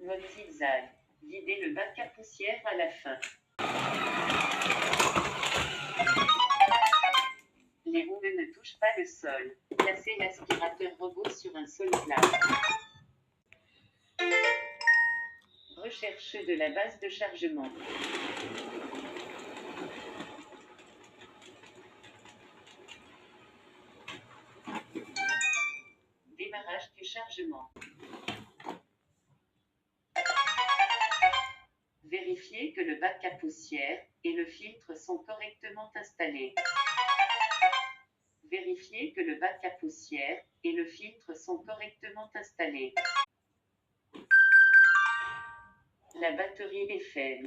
Mode zigzag. Videz le bac à poussière à la fin. Les roues ne touchent pas le sol. Placez l'aspirateur robot sur un sol plat. Recherche de la base de chargement. Démarrage du chargement. Vérifiez que le bac à poussière et le filtre sont correctement installés. Vérifiez que le bac à poussière et le filtre sont correctement installés. La batterie est faible.